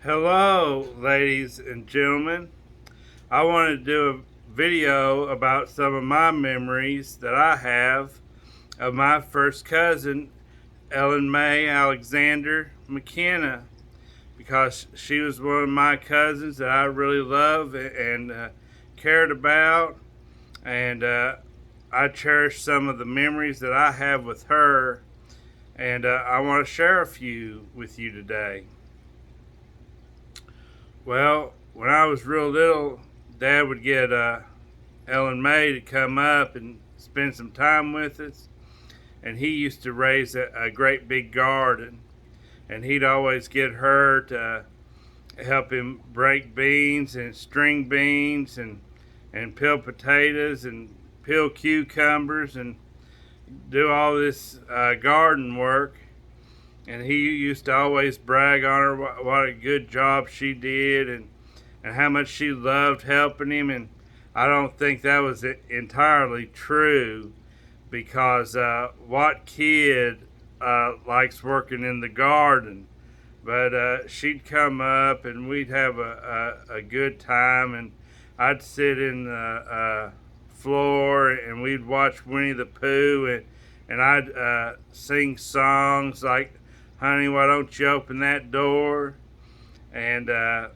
Hello, ladies and gentlemen. I wanted to do a video about some of my memories that I have of my first cousin, Ellen Mae Alexander McKenna, because she was one of my cousins that I really loved and cared about, and I cherish some of the memories that I have with her, and I want to share a few with you today. Well, when I was real little, Dad would get Ellen Mae to come up and spend some time with us. And he used to raise a great big garden. And he'd always get her to help him break beans and string beans and peel potatoes and peel cucumbers and do all this garden work. And he used to always brag on her what a good job she did and how much she loved helping him. And I don't think that was entirely true because what kid likes working in the garden? But she'd come up and we'd have a good time, and I'd sit in the floor and we'd watch Winnie the Pooh, and I'd sing songs like, "Honey, why don't you open that door?" And I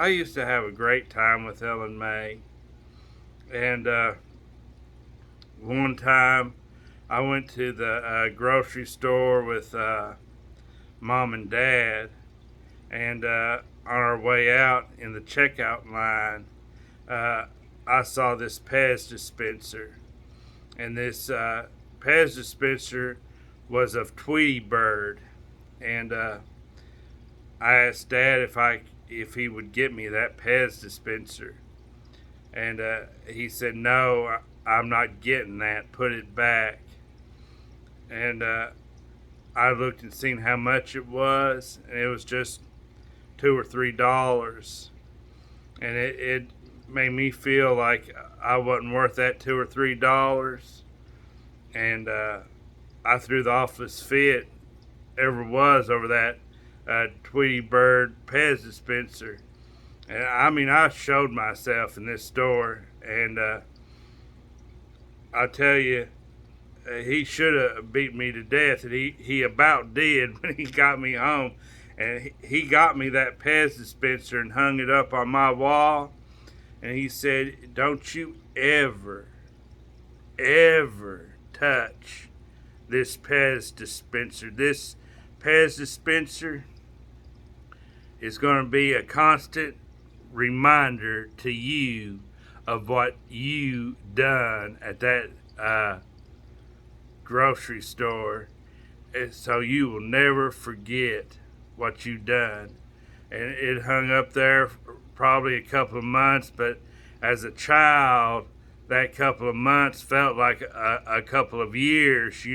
used to have a great time with Ellen Mae. And one time I went to the grocery store with Mom and Dad, and on our way out in the checkout line, I saw this Pez dispenser. And this Pez dispenser was of Tweety Bird. And I asked Dad if he would get me that Pez dispenser, and he said, "No, I'm not getting that. Put it back." And I looked and seen how much it was, and it was just $2 or $3, and it made me feel like I wasn't worth that $2 or $3, and I threw the office fit ever was over that Tweety Bird Pez dispenser. And I mean, I showed myself in this store, and I tell you, he should have beat me to death, and he about did when he got me home. And he got me that Pez dispenser and hung it up on my wall, and he said, "Don't you ever touch this Pez dispenser. This Pez dispenser is going to be a constant reminder to you of what you done at that grocery store, so you will never forget what you done." And it hung up there for probably a couple of months, but as a child, that couple of months felt like a couple of years,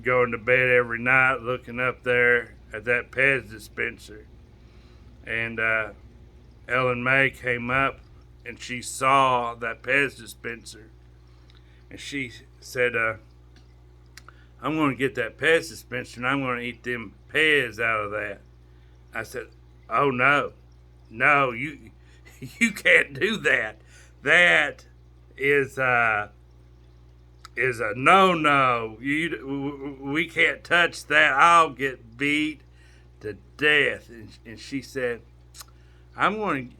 going to bed every night looking up there at that Pez dispenser. And Ellen Mae came up and she saw that Pez dispenser, and she said, "I'm going to get that Pez dispenser and I'm going to eat them Pez out of that." I said, "Oh no, you can't do that. That is a no. We can't touch that. I'll get beat to death." And she said, "I'm going to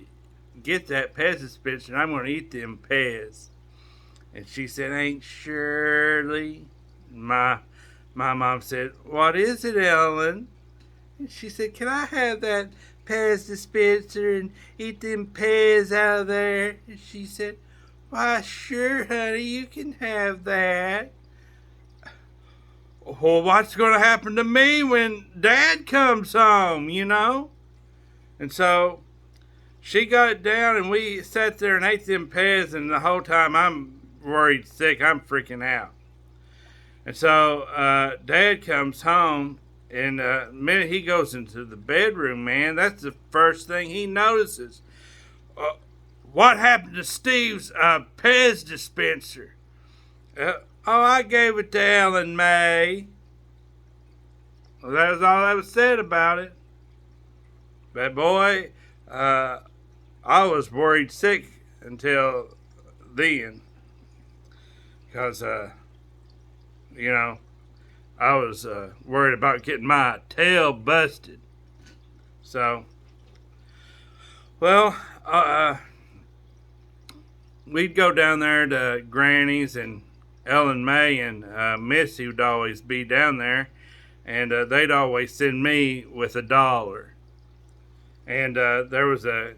get that Pez dispenser and I'm going to eat them Pez." And she said, "Ain't Shirley?" My mom said, "What is it, Ellen?" And she said, "Can I have that Pez dispenser and eat them Pez out of there?" And she said, "Why, sure, honey, you can have that." Well, what's going to happen to me when Dad comes home? And so she got it down, and we sat there and ate them Pez, and the whole time I'm worried sick. I'm freaking out. And so Dad comes home, and the minute he goes into the bedroom, man, that's the first thing he notices. What happened to Steve's Pez dispenser? Oh, I gave it to Ellen Mae. Well, that was all that was said about it. But boy, I was worried sick until then, because you know, I was worried about getting my tail busted. So, well, we'd go down there to Granny's, and Ellen May and Missy would always be down there, and they'd always send me with $1. And there was a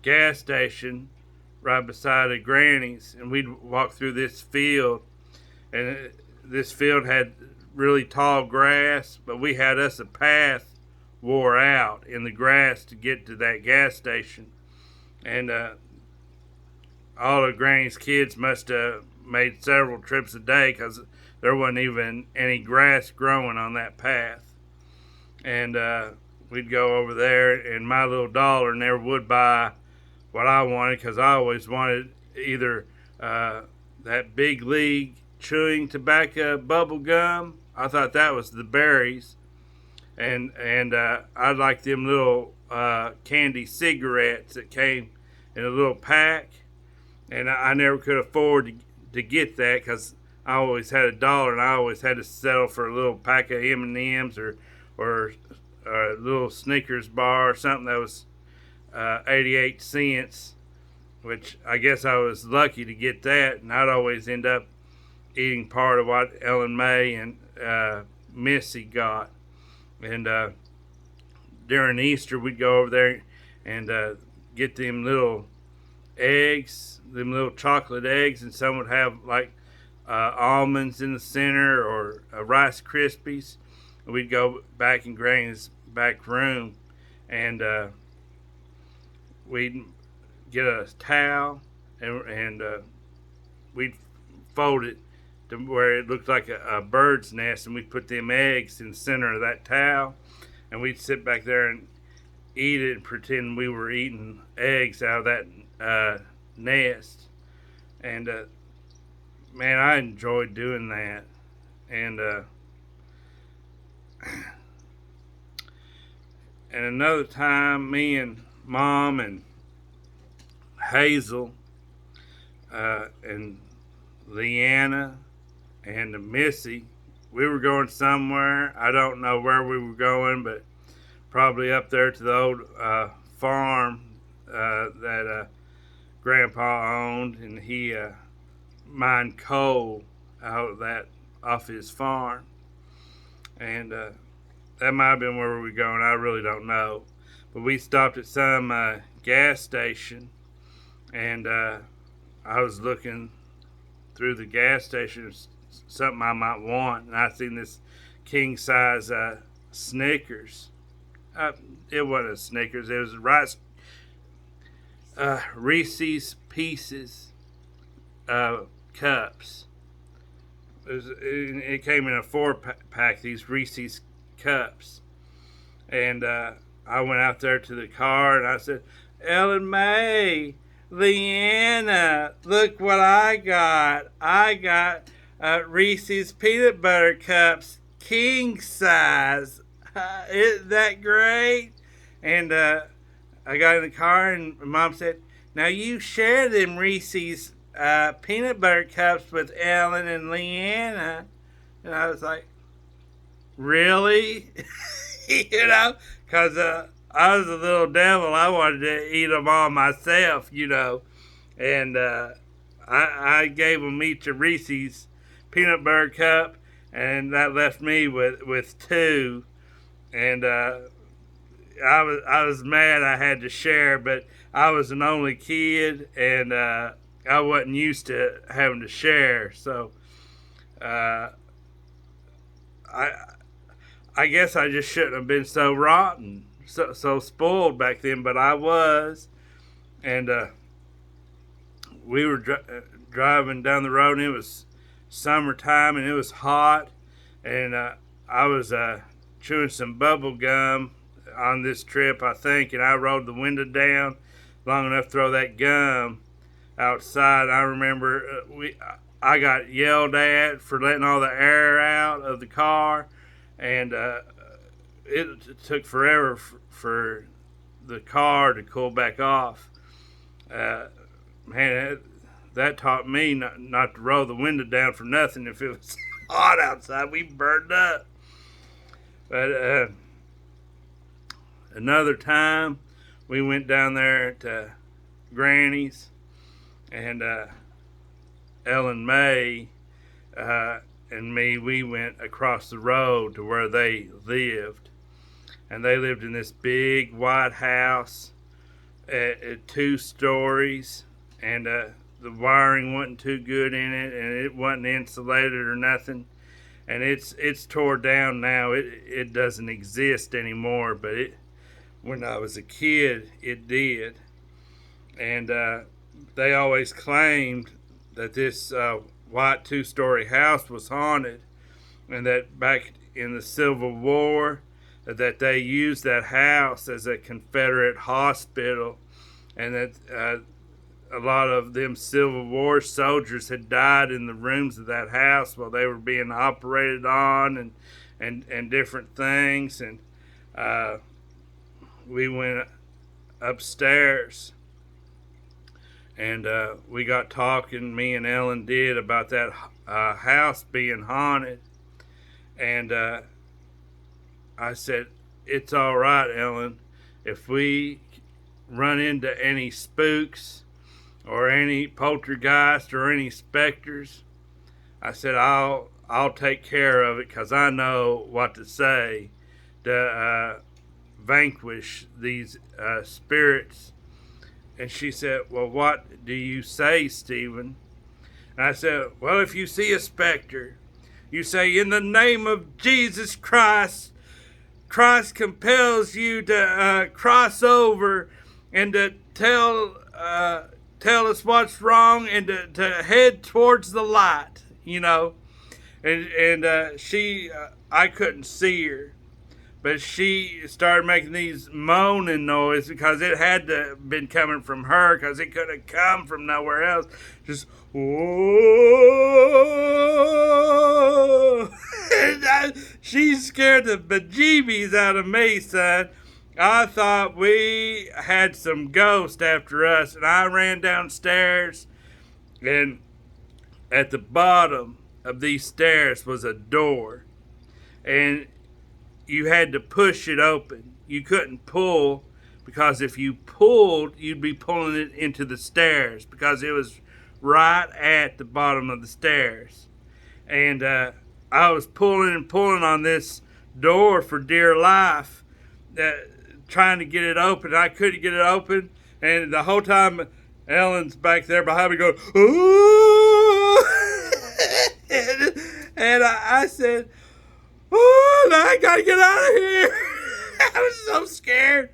gas station right beside a Granny's, and we'd walk through this field, and this field had really tall grass, but we had us a path wore out in the grass to get to that gas station. And all of Granny's kids must have made several trips a day, because there wasn't even any grass growing on that path. And we'd go over there, and my little dollar never would buy what I wanted, because I always wanted either that Big League chewing tobacco bubble gum. I thought that was the berries. And I liked them little candy cigarettes that came in a little pack. And I never could afford to get that, because I always had $1, and I always had to settle for a little pack of M&Ms or a little Snickers bar or something that was 88 cents, which I guess I was lucky to get that. And I'd always end up eating part of what Ellen May and Missy got. And during Easter, we'd go over there and get them little eggs, them little chocolate eggs, and some would have like almonds in the center, or Rice Krispies. And we'd go back in Granny's back room, and we'd get a towel, and we'd fold it to where it looked like a bird's nest, and we'd put them eggs in the center of that towel, and we'd sit back there and eat it and pretend we were eating eggs out of that nest. And man, I enjoyed doing that. And and another time, me and Mom and Hazel and Leanna and Missy, we were going somewhere. I don't know where we were going, but probably up there to the old farm that Grandpa owned, and he mined coal off his farm. And that might have been where we were going. I really don't know. But we stopped at some gas station, and I was looking through the gas station, something I might want, and I seen this king size Snickers. It wasn't a Snickers. It was Reese's Pieces cups. It came in a 4-pack, these Reese's cups. And I went out there to the car, and I said, Ellen May, Leanna, look what I got. I got Reese's peanut butter cups, king size. Isn't that great? And I got in the car, and Mom said, now you share them Reese's peanut butter cups with Ellen and Leanna. And I was like, really? You know, because I was a little devil. I wanted to eat them all myself, you know. And I gave them each a Reese's peanut butter cup, and that left me with 2. And I was mad I had to share, but I was an only kid, and I wasn't used to having to share. So I guess I just shouldn't have been so rotten, so spoiled back then, but I was. And we were driving down the road, and it was summertime, and it was hot, and I was chewing some bubble gum on this trip, I think, and I rolled the window down long enough to throw that gum outside. I remember I got yelled at for letting all the air out of the car, and it took forever for the car to cool back off. Man, that taught me not to roll the window down for nothing. If it was hot outside, we burned up. But another time, we went down there to Granny's, and Ellen May and me, we went across the road to where they lived. And they lived in this big white house at 2 stories, and the wiring wasn't too good in it, and it wasn't insulated or nothing. And it's tore down now. It doesn't exist anymore, but when I was a kid, it did. And they always claimed that this white 2-story house was haunted, and that back in the Civil War, that they used that house as a Confederate hospital, and that a lot of them Civil War soldiers had died in the rooms of that house while they were being operated on, and different things. And we went upstairs, and we got talking, me and Ellen did, about that house being haunted. And I said, it's all right, Ellen, if we run into any spooks or any poltergeist or any specters, I said, I'll take care of it, because I know what to say to vanquish these spirits. And she said, well, what do you say, Stephen? And I said, well, if you see a specter, you say, in the name of Jesus Christ, Christ compels you to cross over and to tell us what's wrong, and to head towards the light, you know. And she, I couldn't see her, but she started making these moaning noises, because it had to have been coming from her, because it couldn't have come from nowhere else. Just, whoa. She scared the bejeebies out of me, son. I thought we had some ghost after us, and I ran downstairs, and at the bottom of these stairs was a door, and you had to push it open. You couldn't pull, because if you pulled, you'd be pulling it into the stairs, because it was right at the bottom of the stairs. And I was pulling and pulling on this door for dear life, trying to get it open. I couldn't get it open, and the whole time Ellen's back there behind me going, ooh. and I said, oh, I gotta get out of here. I was so scared.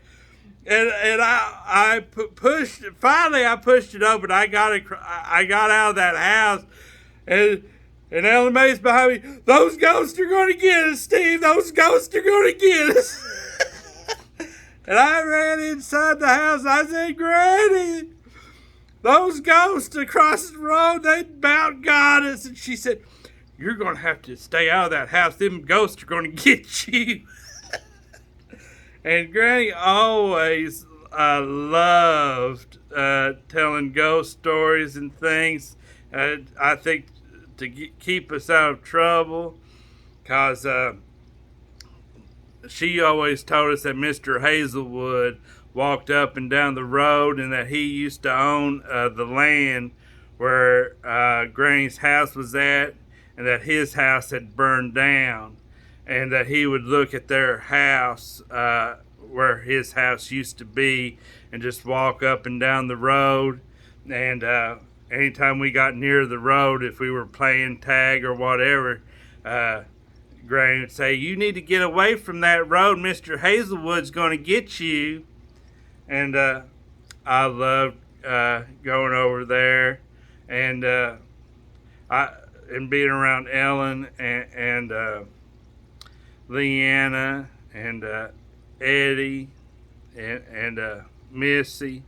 And I pushed, finally I pushed it open. I got out of that house, and Ellen May's behind me. Those ghosts are going to get us, Steve. Those ghosts are going to get us. And I ran inside the house. I said, Granny, those ghosts across the road, they about got us. And she said, you're going to have to stay out of that house. Them ghosts are going to get you. And Granny always loved telling ghost stories and things. I think to keep us out of trouble, because she always told us that Mr. Hazelwood walked up and down the road, and that he used to own the land where Granny's house was at, and that his house had burned down, and that he would look at their house where his house used to be, and just walk up and down the road. And anytime we got near the road, if we were playing tag or whatever, Granny would say, you need to get away from that road. Mr. Hazelwood's going to get you. And I loved going over there, and being around Ellen and Leanna and Eddie and Missy.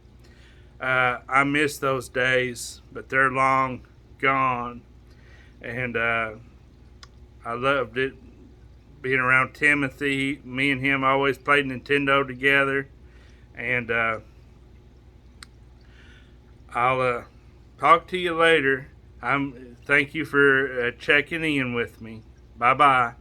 I miss those days, but they're long gone. And I loved it being around Timothy. Me and him always played Nintendo together. And I'll talk to you later. Thank you for checking in with me. Bye bye.